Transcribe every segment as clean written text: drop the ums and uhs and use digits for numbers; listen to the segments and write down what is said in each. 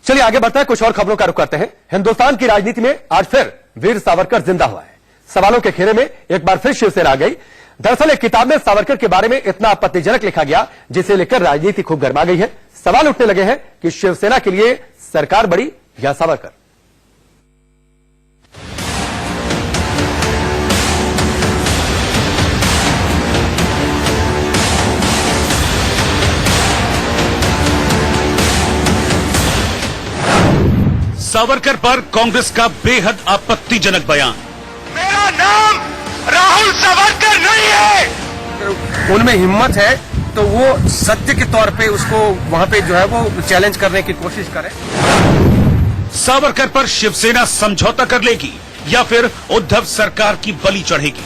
चलिए आगे बढ़ते हैं, कुछ और खबरों का रुख करते हैं। हिंदुस्तान की राजनीति में आज फिर वीर सावरकर जिंदा हुआ है। सवालों के घेरे में एक बार फिर शिवसेना आ गई। दरअसल एक किताब में सावरकर के बारे में इतना आपत्तिजनक लिखा गया जिसे लेकर राजनीति खूब गर्मा गई है। सवाल उठने लगे हैं कि शिवसेना के लिए सरकार बड़ी या सावरकर। सावरकर पर कांग्रेस का बेहद आपत्तिजनक बयान। मेरा नाम राहुल सावरकर नहीं है। उनमें हिम्मत है तो वो सत्य के तौर पे उसको वहां पे जो है वो चैलेंज करने की कोशिश करें। सावरकर पर शिवसेना समझौता कर लेगी या फिर उद्धव सरकार की बलि चढ़ेगी?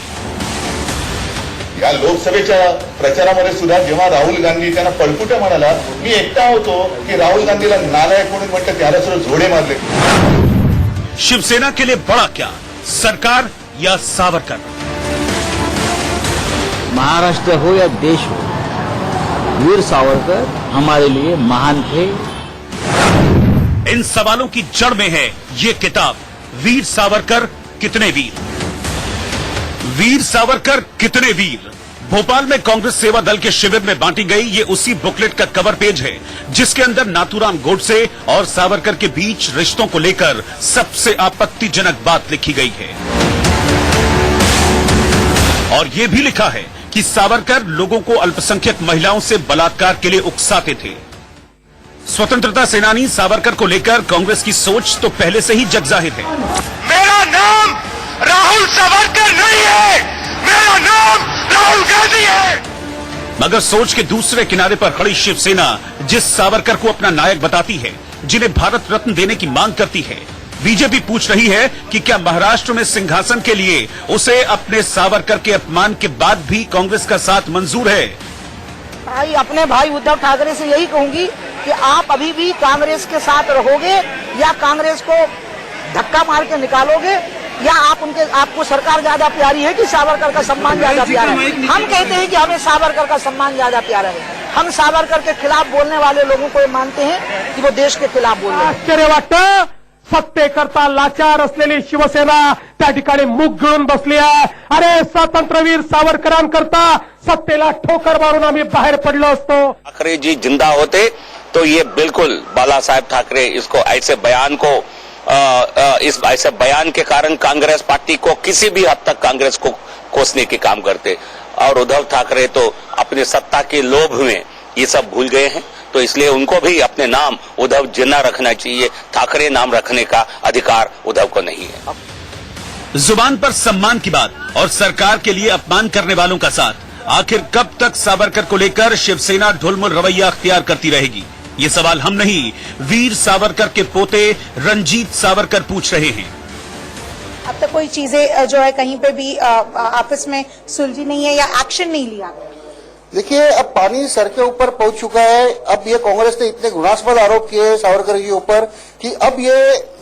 या लोकसभेच्या प्रचारामध्ये सुद्धा जेव्हा राहुल गांधी त्यांना पळकुट्या म्हणाला, मी एकटा होतो की राहुल गांधीला नालायक म्हणून म्हणतात, त्याला सुद्धा झोडे मारले। शिवसेना के लिए बड़ा क्या, सरकार या सावरकर? महाराष्ट्र हो या देश हो, वीर सावरकर हमारे लिए महान थे। इन सवालों की जड़ में है ये किताब, वीर सावरकर कितने वीर। वीर सावरकर कितने वीर भोपाल में कांग्रेस सेवा दल के शिविर में बांटी गई ये उसी बुकलेट का कवर पेज है जिसके अंदर नाथूराम गोडसे और सावरकर के बीच रिश्तों को लेकर सबसे आपत्तिजनक बात लिखी गई है। और ये भी लिखा है कि सावरकर लोगों को अल्पसंख्यक महिलाओं से बलात्कार के लिए उकसाते थे। स्वतंत्रता सेनानी सावरकर को लेकर कांग्रेस की सोच तो पहले से ही जगजाहिर है। मेरा नाम राहुल सावरकर नहीं है, मेरा नाम राहुल गांधी है। मगर सोच के दूसरे किनारे पर खड़ी शिवसेना जिस सावरकर को अपना नायक बताती है, जिन्हें भारत रत्न देने की मांग करती है, बीजेपी पूछ रही है कि क्या महाराष्ट्र में सिंहासन के लिए उसे अपने सावरकर के अपमान के बाद भी कांग्रेस का साथ मंजूर है? भाई अपने भाई उद्धव ठाकरे से यही कहूंगी कि आप अभी भी कांग्रेस के साथ रहोगे या कांग्रेस को धक्का मार के निकालोगे, या आपको सरकार ज्यादा प्यारी है कि सावरकर का सम्मान ज्यादा प्यारा है? हम कहते हैं कि हमें सावरकर का सम्मान ज्यादा प्यारा है। हम सावरकर के खिलाफ बोलने वाले लोगों को मानते हैं कि वो देश के खिलाफ बोल रहे हैं। आश्चर्य वाटतं, सत्तेकरता लाचार असलेली शिवसेना त्या ठिकाणी मुख गिळून बसली आहे। अरे स्वातंत्र्यवीर सावरकरांकरता सत्तेला ठोकर मारून आम्ही बाहेर पडलो असतो। ठाकरे जी जिंदा होते तो ये बिल्कुल बाला साहेब ठाकरे इसको ऐसे बयान को इस ऐसे बयान के कारण कांग्रेस पार्टी को किसी भी हद तक कांग्रेस को कोसने के काम करते। और उद्धव ठाकरे तो अपने सत्ता के लोभ में ये सब भूल गए हैं, तो इसलिए उनको भी अपने नाम उद्धव जिन्ना रखना चाहिए। ठाकरे नाम रखने का अधिकार उद्धव को नहीं है। जुबान पर सम्मान की बात और सरकार के लिए अपमान करने वालों का साथ, आखिर कब तक सावरकर को लेकर शिवसेना ढुलमुल रवैया अख्तियार करती रहेगी? ये सवाल हम नहीं, वीर सावरकर के पोते रंजीत सावरकर पूछ रहे हैं। अब तक कोई चीजें जो है कहीं पे भी आपस में सुलझी नहीं है या एक्शन नहीं लिया? देखिए, अब पानी सर के ऊपर पहुंच चुका है। अब ये कांग्रेस ने इतने घृणास्पद आरोप किए हैं सावरकर के ऊपर कि अब ये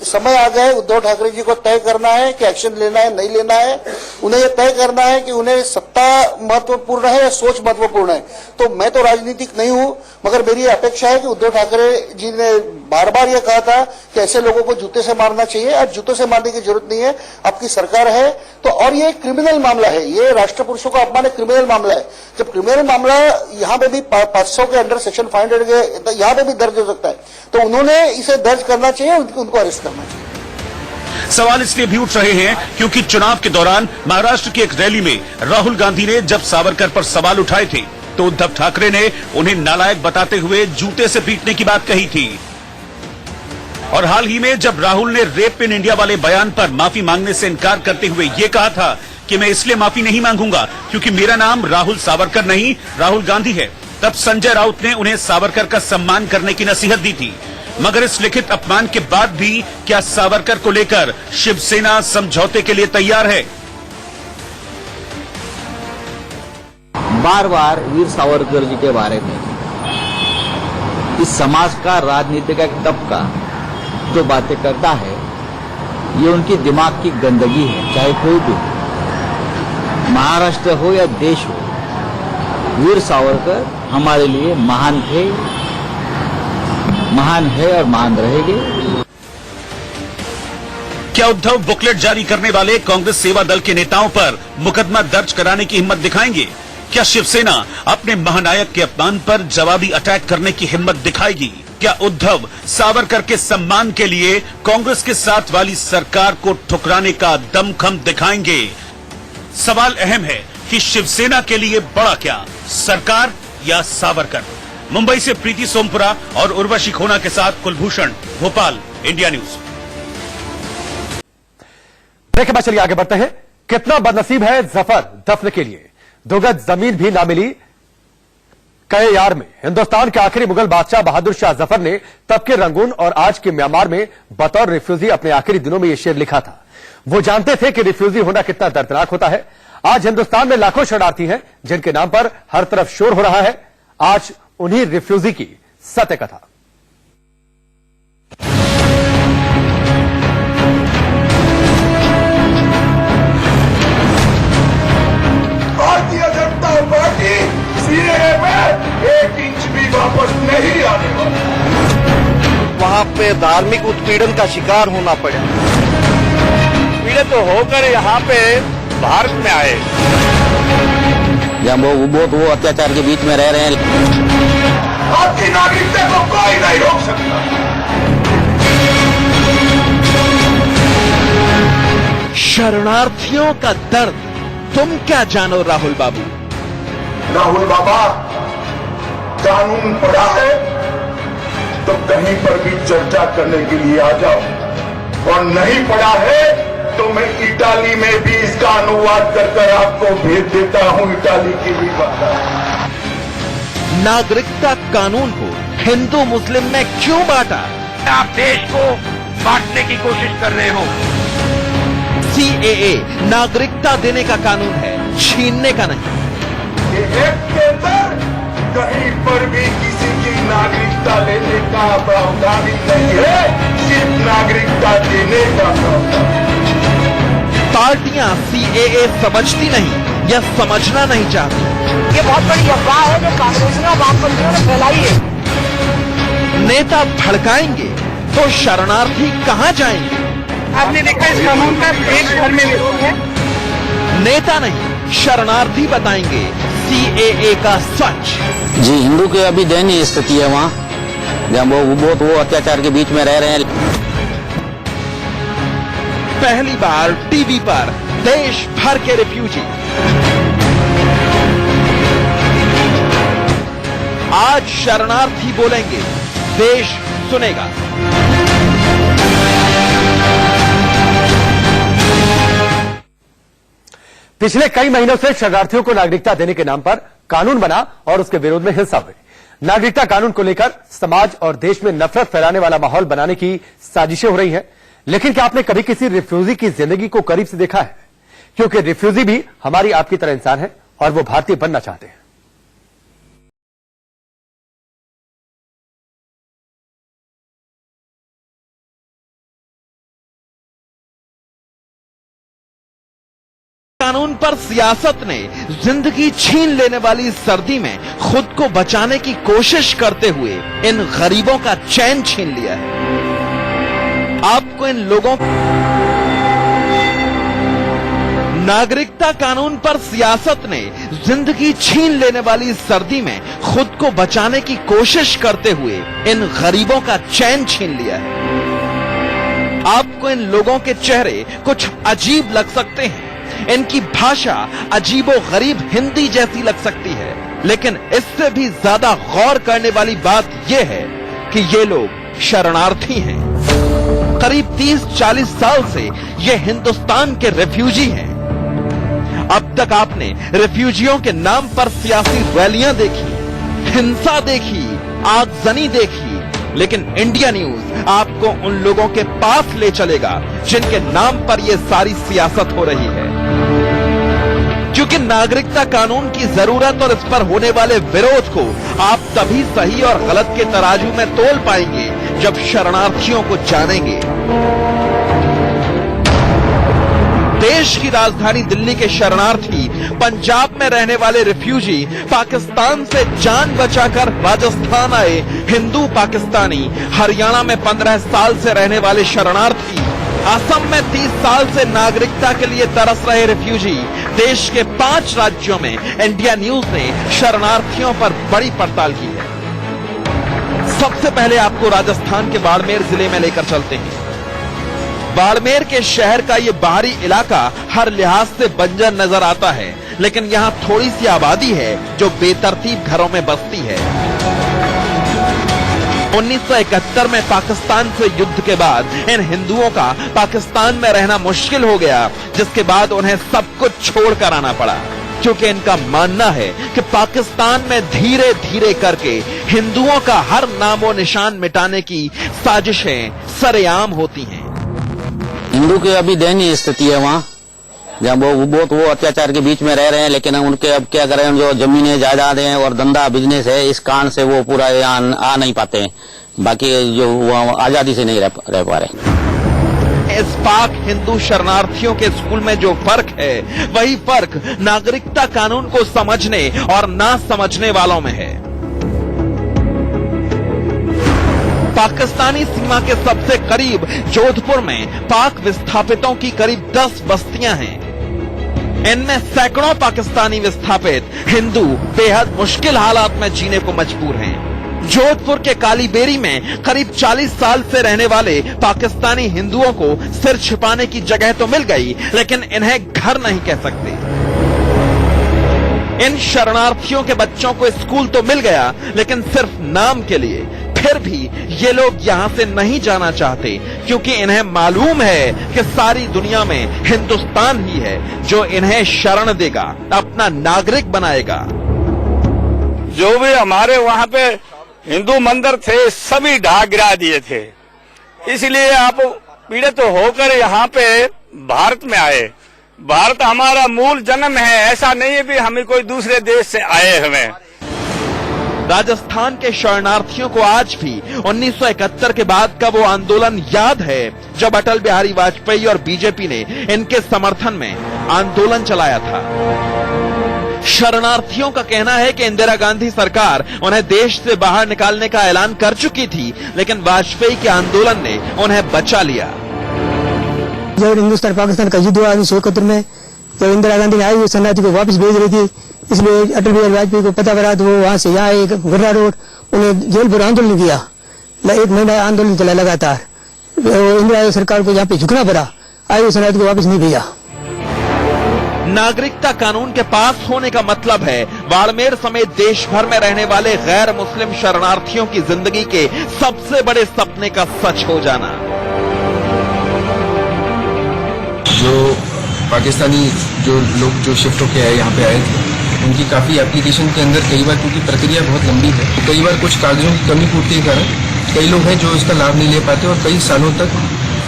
समय आ गया है उद्धव ठाकरे जी को तय करना है कि एक्शन लेना है नहीं लेना है। उन्हें ये तय करना है कि उन्हें सत्ता महत्वपूर्ण है या सोच महत्वपूर्ण है। तो मैं तो राजनीतिक नहीं हूं, मगर मेरी अपेक्षा है कि उद्धव ठाकरे जी ने बार बार ये कहा था कि ऐसे लोगों को जूते से मारना चाहिए, और जूतों से मारने की जरूरत नहीं है। आपकी सरकार है तो, और ये क्रिमिनल मामला है, ये राष्ट्र पुरुषों का अपमान क्रिमिनल मामला है। जब क्रिमिनल मामला यहाँ पे भी 500 के अंडर सेक्शन 500 के यहाँ पे भी दर्ज हो सकता है, तो उन्होंने इसे दर्ज करना चाहिए, उनको अरेस्ट करना चाहिए। सवाल इसलिए भी उठ रहे हैं क्योंकि चुनाव के दौरान महाराष्ट्र की एक रैली में राहुल गांधी ने जब सावरकर पर सवाल उठाए थे तो उद्धव ठाकरे ने उन्हें नालायक बताते हुए जूते से पीटने की बात कही थी। और हाल ही में जब राहुल ने रेप इन इंडिया वाले बयान पर माफी मांगने से इनकार करते हुए ये कहा था कि मैं इसलिए माफी नहीं मांगूंगा क्योंकि मेरा नाम राहुल सावरकर नहीं राहुल गांधी है, तब संजय राउत ने उन्हें सावरकर का सम्मान करने की नसीहत दी थी। मगर इस लिखित अपमान के बाद भी क्या सावरकर को लेकर शिवसेना समझौते के लिए तैयार है? बार बार वीर सावरकर जी के बारे में इस समाज का राजनीति का एक तबका जो बातें करता है, ये उनकी दिमाग की गंदगी है। चाहे कोई भी महाराष्ट्र हो या देश हो, वीर सावरकर हमारे लिए महान थे। महान है और महान रहेगी। क्या उद्धव बुकलेट जारी करने वाले कांग्रेस सेवा दल के नेताओं पर मुकदमा दर्ज कराने की हिम्मत दिखाएंगे? क्या शिवसेना अपने महानायक के अपमान पर जवाबी अटैक करने की हिम्मत दिखाएगी? क्या उद्धव सावरकर के सम्मान के लिए कांग्रेस के साथ वाली सरकार को ठुकराने का दमखम दिखाएंगे? सवाल अहम है कि शिवसेना के लिए बड़ा क्या, सरकार या सावरकर? मुंबई से प्रीति सोमपुरा और उर्वशी खोना के साथ कुलभूषण, भोपाल, इंडिया न्यूज। देखिए बाद चलिए आगे बढ़ते हैं। कितना बदनसीब है जफर दफन के लिए 2 गज जमीन भी ना मिली कहे यार में। हिंदुस्तान के आखिरी मुगल बादशाह बहादुर शाह जफर ने तब के रंगून और आज के म्यांमार में बतौर रिफ्यूजी अपने आखिरी दिनों में यह शेर लिखा था। वो जानते थे कि रिफ्यूजी होना कितना दर्दनाक होता है। आज हिंदुस्तान में लाखों शरणार्थी हैं जिनके नाम पर हर तरफ शोर हो रहा है। आज उन्हीं रिफ्यूजी की सत्य कथा। भारतीय जनता पार्टी सीएए में 1 इंच भी वापस नहीं आने वाली। वहाँ पे धार्मिक उत्पीड़न का शिकार होना पड़ा। पीड़ित तो होकर यहाँ पे भारत में आए। जब वो अत्याचार के बीच में रह रहे हैं। आपकी नागरिकता को कोई नहीं रोक सकता। शरणार्थियों का दर्द तुम क्या जानो राहुल बाबू? राहुल बाबा, कानून पढ़ा है तो कहीं पर भी चर्चा करने के लिए आ जाओ, और नहीं पढ़ा है तो मैं इटाली में भी इसका अनुवाद कर आपको भेज देता हूं। इटाली की भी भाषा। नागरिकता कानून को हिंदू मुस्लिम में क्यों बांटा? आप देश को बांटने की कोशिश कर रहे हो। सीएए नागरिकता देने का कानून है, छीनने का नहीं। ये एक्ट के अंदर कहीं पर भी किसी की नागरिकता लेने का प्रावधान नहीं है, सिर्फ नागरिकता देने का प्रावधान। पार्टियां सीएए समझती नहीं या समझना नहीं चाहती। ये बहुत बड़ी अफवाह है जो कांग्रेसियों और वामपंथियों ने फैलाई है। नेता भड़काएंगे तो शरणार्थी कहां जाएंगे? आपने देखा इस कानून का देश भर में विरोध है। नेता नहीं, शरणार्थी बताएंगे सीएए का सच। जी, हिंदू की अभी दयनीय स्थिति है वहां, जब वो अत्याचार के बीच में रह रहे हैं। पहली बार टीवी पर देश भर के रिफ्यूजी। आज शरणार्थी बोलेंगे, देश सुनेगा। पिछले कई महीनों से शरणार्थियों को नागरिकता देने के नाम पर कानून बना और उसके विरोध में हिंसा हुई। नागरिकता कानून को लेकर समाज और देश में नफरत फैलाने वाला माहौल बनाने की साजिशें हो रही हैं। लेकिन क्या आपने कभी किसी रिफ्यूजी की जिंदगी को करीब से देखा है? क्योंकि रिफ्यूजी भी हमारी आपकी तरह इंसान है और वो भारतीय बनना चाहते हैं। कानून पर सियासत ने जिंदगी छीन लेने वाली सर्दी में खुद को बचाने की कोशिश करते हुए इन गरीबों का चैन छीन लिया है। आपको इन लोगों नागरिकता कानून पर सियासत ने जिंदगी छीन लेने वाली सर्दी में खुद को बचाने की कोशिश करते हुए इन गरीबों का चैन छीन लिया है। आपको इन लोगों के चेहरे कुछ अजीब लग सकते हैं, इनकी भाषा अजीबो गरीब हिंदी जैसी लग सकती है, लेकिन इससे भी ज्यादा गौर करने वाली बात यह है कि ये लोग शरणार्थी हैं। करीब 30-40 साल से ये हिंदुस्तान के रिफ्यूजी हैं। अब तक आपने रिफ्यूजियों के नाम पर सियासी रैलियां देखी, हिंसा देखी, आगजनी देखी, लेकिन इंडिया न्यूज आपको उन लोगों के पास ले चलेगा जिनके नाम पर यह सारी सियासत हो रही है। क्योंकि नागरिकता कानून की जरूरत और इस पर होने वाले विरोध को आप तभी सही और गलत के तराजू में तोल पाएंगे जब शरणार्थियों को जानेंगे। देश की राजधानी दिल्ली के शरणार्थी, पंजाब में रहने वाले रिफ्यूजी, पाकिस्तान से जान बचाकर राजस्थान आए हिंदू पाकिस्तानी, हरियाणा में 15 साल से रहने वाले शरणार्थी, असम में 30 साल से नागरिकता के लिए तरस रहे रिफ्यूजी, देश के 5 राज्यों में इंडिया न्यूज ने शरणार्थियों पर बड़ी पड़ताल की है। सबसे पहले आपको राजस्थान के बाड़मेर जिले में लेकर चलते हैं। बाड़मेर के शहर का ये बाहरी इलाका हर लिहाज से बंजर नजर आता है, लेकिन यहाँ थोड़ी सी आबादी है जो बेतरतीब घरों में बसती है। 1971 में पाकिस्तान से युद्ध के बाद इन हिंदुओं का पाकिस्तान में रहना मुश्किल हो गया, जिसके बाद उन्हें सब कुछ छोड़कर आना पड़ा, क्योंकि इनका मानना है कि पाकिस्तान में धीरे धीरे करके हिंदुओं का हर नामो निशान मिटाने की साजिशें सरेआम होती हैं। हिंदू की अभी दयनीय स्थिति है वहाँ, जब वो अत्याचार के बीच में रह रहे हैं, लेकिन उनके अब क्या करें, जो जमीनें जायदादें हैं और धंधा बिजनेस है, इस कारण से वो पूरा यहाँ आ नहीं पाते हैं। बाकी जो वो आजादी से नहीं रह पा रहे। इस पाक हिंदू शरणार्थियों के स्कूल में जो फर्क है, वही फर्क नागरिकता कानून को समझने और ना समझने वालों में है। पाकिस्तानी सीमा के सबसे करीब जोधपुर में पाक विस्थापितों की करीब 10 बस्तियां हैं। इनमें सैकड़ों पाकिस्तानी विस्थापित हिंदू बेहद मुश्किल हालात में जीने को मजबूर हैं। जोधपुर के कालीबेरी में करीब 40 साल से रहने वाले पाकिस्तानी हिंदुओं को सिर छिपाने की जगह तो मिल गई, लेकिन इन्हें घर नहीं कह सकते। इन शरणार्थियों के बच्चों को स्कूल तो मिल गया, लेकिन सिर्फ नाम के लिए। फिर भी ये लोग यहाँ से नहीं जाना चाहते, क्योंकि इन्हें मालूम है कि सारी दुनिया में हिंदुस्तान ही है जो इन्हें शरण देगा, अपना नागरिक बनाएगा। जो भी हमारे वहाँ पे हिंदू मंदिर थे, सभी ढा गिरा दिए थे। इसलिए आप पीड़ित होकर यहाँ पे भारत में आए। भारत हमारा मूल जन्म है, ऐसा नहीं है भी हमें कोई दूसरे देश से आए हमें। राजस्थान के शरणार्थियों को आज भी 1971 के बाद का वो आंदोलन याद है, जब अटल बिहारी वाजपेयी और बीजेपी ने इनके समर्थन में आंदोलन चलाया था। शरणार्थियों का कहना है कि इंदिरा गांधी सरकार उन्हें देश से बाहर निकालने का ऐलान कर चुकी थी, लेकिन वाजपेयी के आंदोलन ने उन्हें बचा लिया। जब हिंदुस्तान पाकिस्तान का युद्ध हुआ 1971 में, जब इंदिरा गांधी ने आई हुई शरणार्थी को वापस भेज रही थी, इसलिए अटल बिहारी वाजपेयी को पता करा तो वो वहां से यहाँ एक गुर्रा रोड उन्हें जेल पर आंदोलन किया। 1 महीना आंदोलन चला लगातार। इंदिरा सरकार को यहाँ पे झुकना पड़ा, आई हुई शरणार्थी को वापस नहीं भेजा। नागरिकता कानून के पास होने का मतलब है बाड़मेर समेत देश भर में रहने वाले गैर मुस्लिम शरणार्थियों की जिंदगी के सबसे बड़े सपने का सच हो जाना। जो पाकिस्तानी जो लोग जो शिफ्ट होके आए यहाँ पे आए थे, उनकी काफी एप्लीकेशन के अंदर कई बार, क्योंकि प्रक्रिया बहुत लंबी है, तो कई बार कुछ कागजों की कमी पूर्ति के कारण कई लोग हैं जो इसका लाभ नहीं ले पाते और कई सालों तक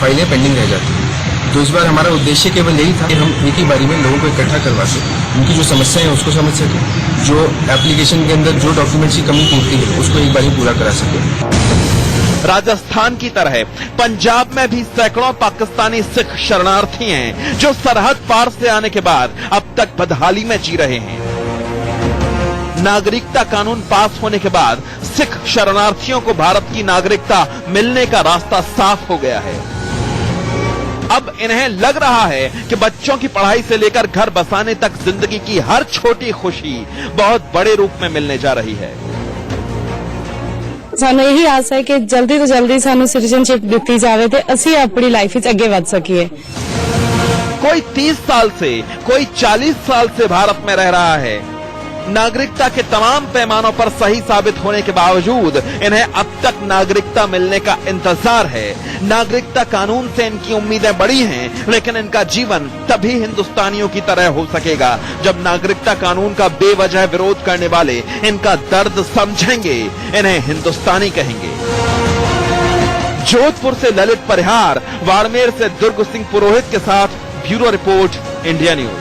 फाइलें पेंडिंग रह जाती हैं। तो इस बार हमारा उद्देश्य केवल यही था कि हम एक ही बारी में लोगों को इकट्ठा करवा सकें, उनकी जो समस्याएं हैं उसको समझ सकें, जो एप्लीकेशन के अंदर जो डॉक्यूमेंट्स की कमी पूर्ति है उसको एक बारी पूरा करा सकें। राजस्थान की तरह पंजाब में भी सैकड़ों पाकिस्तानी सिख शरणार्थी हैं, जो सरहद पार से आने के बाद अब तक बदहाली में जी रहे हैं। नागरिकता कानून पास होने के बाद सिख शरणार्थियों को भारत की नागरिकता मिलने का रास्ता साफ हो गया है। अब इन्हें लग रहा है कि बच्चों की पढ़ाई से लेकर घर बसाने तक जिंदगी की हर छोटी खुशी बहुत बड़े रूप में मिलने जा रही है। ਸਾਨੂੰ ਇਹੀ ਆਸ ਹੈ ਕਿ ਜਲਦੀ ਤੋਂ ਜਲਦੀ ਸਾਨੂੰ ਸਿਟੀਜ਼ਨशिप ਦਿੱਤੀ ਜਾਵੇ ਤੇ ਅਸੀਂ ਆਪਣੀ ਲਾਈਫ ਵਿੱਚ ਅੱਗੇ ਵਧ ਸਕੀਏ। कोई 30 साल से, कोई 40 साल से भारत में रह रहा है। नागरिकता के तमाम पैमानों पर सही साबित होने के बावजूद इन्हें अब तक नागरिकता मिलने का इंतजार है। नागरिकता कानून से इनकी उम्मीदें बड़ी हैं, लेकिन इनका जीवन तभी हिंदुस्तानियों की तरह हो सकेगा जब नागरिकता कानून का बेवजह विरोध करने वाले इनका दर्द समझेंगे, इन्हें हिंदुस्तानी कहेंगे। जोधपुर से ललित परिहार, बाड़मेर से दुर्ग सिंह पुरोहित के साथ ब्यूरो रिपोर्ट, इंडिया न्यूज।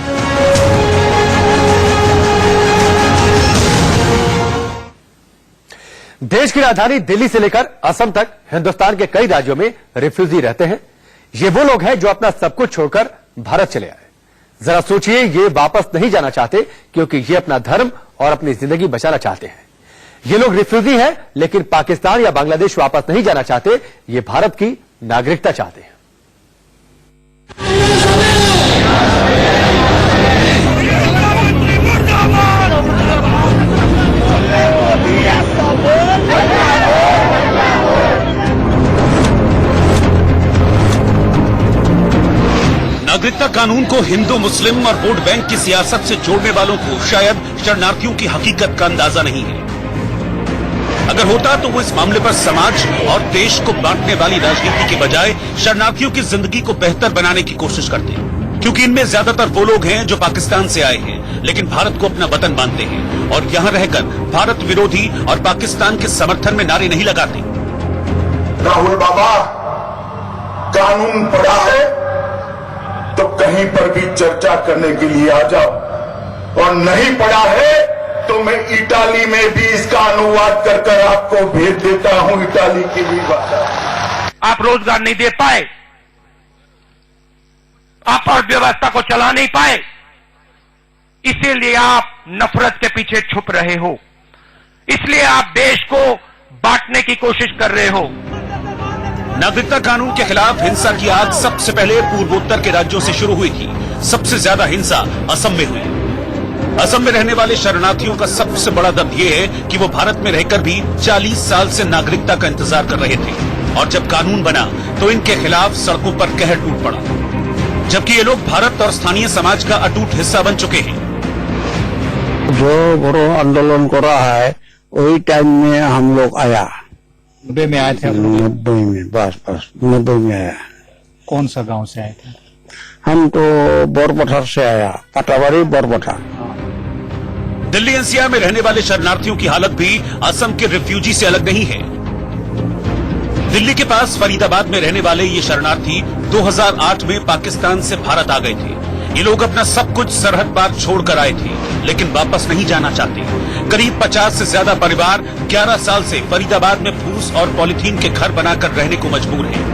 देश की राजधानी दिल्ली से लेकर असम तक हिंदुस्तान के कई राज्यों में रिफ्यूजी रहते हैं। ये वो लोग हैं जो अपना सब कुछ छोड़कर भारत चले आए। जरा सोचिए, ये वापस नहीं जाना चाहते क्योंकि ये अपना धर्म और अपनी जिंदगी बचाना चाहते हैं। ये लोग रिफ्यूजी हैं, लेकिन पाकिस्तान या बांग्लादेश वापस नहीं जाना चाहते, ये भारत की नागरिकता चाहते हैं। नागरिकता कानून को हिंदू मुस्लिम और वोट बैंक की सियासत से जोड़ने वालों को शायद शरणार्थियों की हकीकत का अंदाजा नहीं है। अगर होता तो वो इस मामले पर समाज और देश को बांटने वाली राजनीति के बजाय शरणार्थियों की जिंदगी को बेहतर बनाने की कोशिश करते, क्योंकि इनमें ज्यादातर वो लोग हैं जो पाकिस्तान से आए हैं लेकिन भारत को अपना वतन मानते हैं और यहाँ रहकर भारत विरोधी और पाकिस्तान के समर्थन में नारे नहीं लगाते। राहुल बाबा, कानून पढ़ा है तो कहीं पर भी चर्चा करने के लिए आ जाओ, और नहीं पढ़ा है तो मैं इटाली में भी इसका अनुवाद कर आपको भेज देता हूं। इटाली की भी बात। आप रोजगार नहीं दे पाए, आप अर्थव्यवस्था को चला नहीं पाए, इसीलिए आप नफरत के पीछे छुप रहे हो, इसलिए आप देश को बांटने की कोशिश कर रहे हो। नागरिकता कानून के खिलाफ हिंसा की आग सबसे पहले पूर्वोत्तर के राज्यों से शुरू हुई थी। सबसे ज्यादा हिंसा असम में हुई। असम में रहने वाले शरणार्थियों का सबसे बड़ा दर्द यह है कि वो भारत में रहकर भी 40 साल से नागरिकता का इंतजार कर रहे थे, और जब कानून बना तो इनके खिलाफ सड़कों पर कहर टूट पड़ा, जबकि ये लोग भारत और स्थानीय समाज का अटूट हिस्सा बन चुके हैं। जो बोरो आंदोलन कर रहा है वही टाइम में हम लोग आया, 90 में आए थे। 90 में बस 90 में आया। कौन सा गांव से आए थे? हम तो बोरपठार से आया, पटावारी बोरपठार। दिल्ली एनसीआर में रहने वाले शरणार्थियों की हालत भी असम के रिफ्यूजी से अलग नहीं है। दिल्ली के पास फरीदाबाद में रहने वाले ये शरणार्थी 2008 में पाकिस्तान से भारत आ गए थे। ये लोग अपना सब कुछ सरहद पार छोड़कर आए थे, लेकिन वापस नहीं जाना चाहते। करीब 50 से ज्यादा परिवार 11 साल से फरीदाबाद में फूस और पॉलिथीन के घर बनाकर रहने को मजबूर हैं।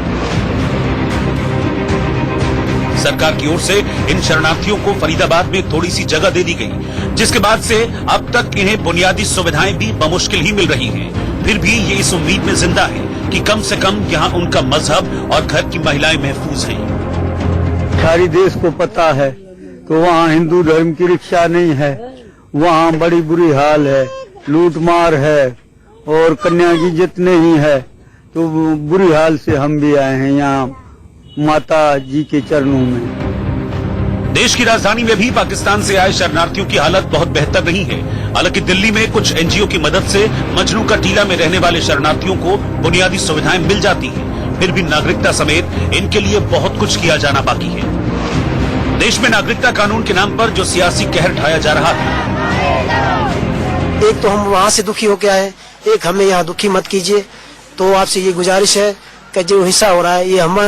सरकार की ओर से इन शरणार्थियों को फरीदाबाद में थोड़ी सी जगह दे दी गई, जिसके बाद से अब तक इन्हें बुनियादी सुविधाएं भी बमुश्किल ही मिल रही हैं। फिर भी ये इस उम्मीद में जिंदा है कि कम से कम यहाँ उनका मजहब और घर की महिलाएं महफूज हैं। सारी देश को पता है तो वहाँ हिंदू धर्म की रक्षा नहीं है, वहाँ बड़ी बुरी हाल है, लूट मार है और कन्या की इज्जत नहीं है। तो बुरी हाल से हम भी आए हैं यहाँ माता जी के चरणों में। देश की राजधानी में भी पाकिस्तान से आए शरणार्थियों की हालत बहुत बेहतर नहीं है। हालांकि दिल्ली में कुछ एनजीओ की मदद से मजनू का टीला में रहने वाले शरणार्थियों को बुनियादी सुविधाएं मिल जाती हैं। फिर भी नागरिकता समेत इनके लिए बहुत कुछ किया जाना बाकी है। देश में नागरिकता कानून के नाम पर जो सियासी कहर ढाया जा रहा है, एक तो हम वहाँ से दुखी होके आए, एक हमें यहाँ दुखी मत कीजिए। तो आपसे ये गुजारिश है कि जो हिंसा हो रहा है ये हम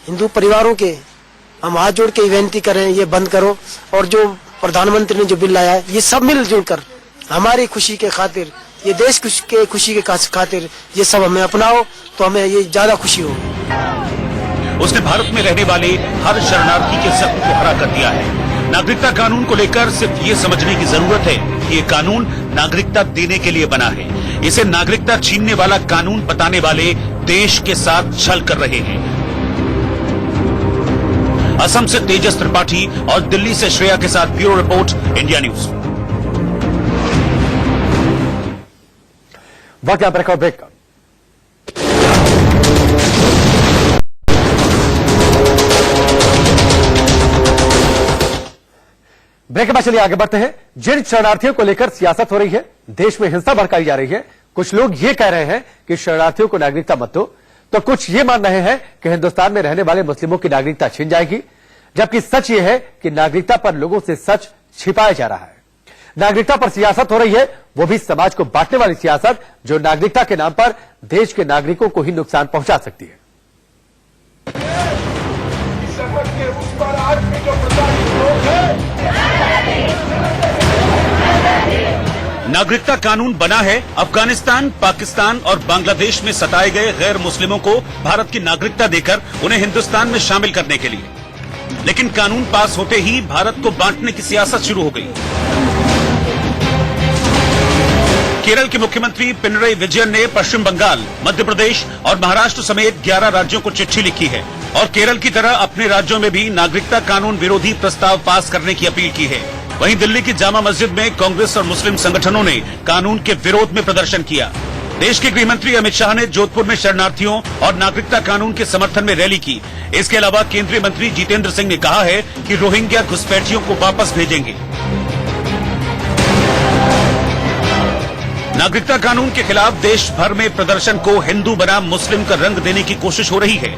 हिंदू परिवारों के हम हाथ जोड़ के विनती करें, ये बंद करो। और जो प्रधानमंत्री ने जो बिल लाया है ये सब मिलजुल कर हमारी खुशी के खातिर, ये देश के खुशी के खातिर ये सब हमें अपनाओ तो हमें ये ज्यादा खुशी होगी। उसने भारत में रहने वाले हर शरणार्थी के सपने को हरा कर दिया है। नागरिकता कानून को लेकर सिर्फ ये समझने की जरूरत है कि ये कानून नागरिकता देने के लिए बना है। इसे नागरिकता छीनने वाला कानून बताने वाले देश के साथ छल कर रहे हैं। असम से तेजस त्रिपाठी और दिल्ली से श्रेया के साथ ब्यूरो रिपोर्ट, इंडिया न्यूज। वक्त यहाँ पर ब्रेक का। ब्रेक के बाद चलिए आगे बढ़ते हैं। जिन शरणार्थियों को लेकर सियासत हो रही है, देश में हिंसा भड़काई जा रही है, कुछ लोग ये कह रहे हैं कि शरणार्थियों को नागरिकता मत दो, तो कुछ ये मान रहे हैं कि हिंदुस्तान में रहने वाले मुस्लिमों की नागरिकता छिन जाएगी। जबकि सच ये है कि नागरिकता पर लोगों से सच छिपाया जा रहा है। नागरिकता पर सियासत हो रही है, वो भी समाज को बांटने वाली सियासत, जो नागरिकता के नाम पर देश के नागरिकों को ही नुकसान पहुंचा सकती है। नागरिकता कानून बना है अफगानिस्तान, पाकिस्तान और बांग्लादेश में सताए गए गैर मुस्लिमों को भारत की नागरिकता देकर उन्हें हिंदुस्तान में शामिल करने के लिए। लेकिन कानून पास होते ही भारत को बांटने की सियासत शुरू हो गई। केरल के मुख्यमंत्री पिनरई विजयन ने पश्चिम बंगाल, मध्य प्रदेश और महाराष्ट्र समेत 11 राज्यों को चिट्ठी लिखी है और केरल की तरह अपने राज्यों में भी नागरिकता कानून विरोधी प्रस्ताव पास करने की अपील की है। वहीं दिल्ली की जामा मस्जिद में कांग्रेस और मुस्लिम संगठनों ने कानून के विरोध में प्रदर्शन किया। देश के गृह मंत्री अमित शाह ने जोधपुर में शरणार्थियों और नागरिकता कानून के समर्थन में रैली की। इसके अलावा केंद्रीय मंत्री जितेंद्र सिंह ने कहा है कि रोहिंग्या घुसपैठियों को वापस भेजेंगे। नागरिकता कानून के खिलाफ देश भर में प्रदर्शन को हिंदू बनाम मुस्लिम का रंग देने की कोशिश हो रही है।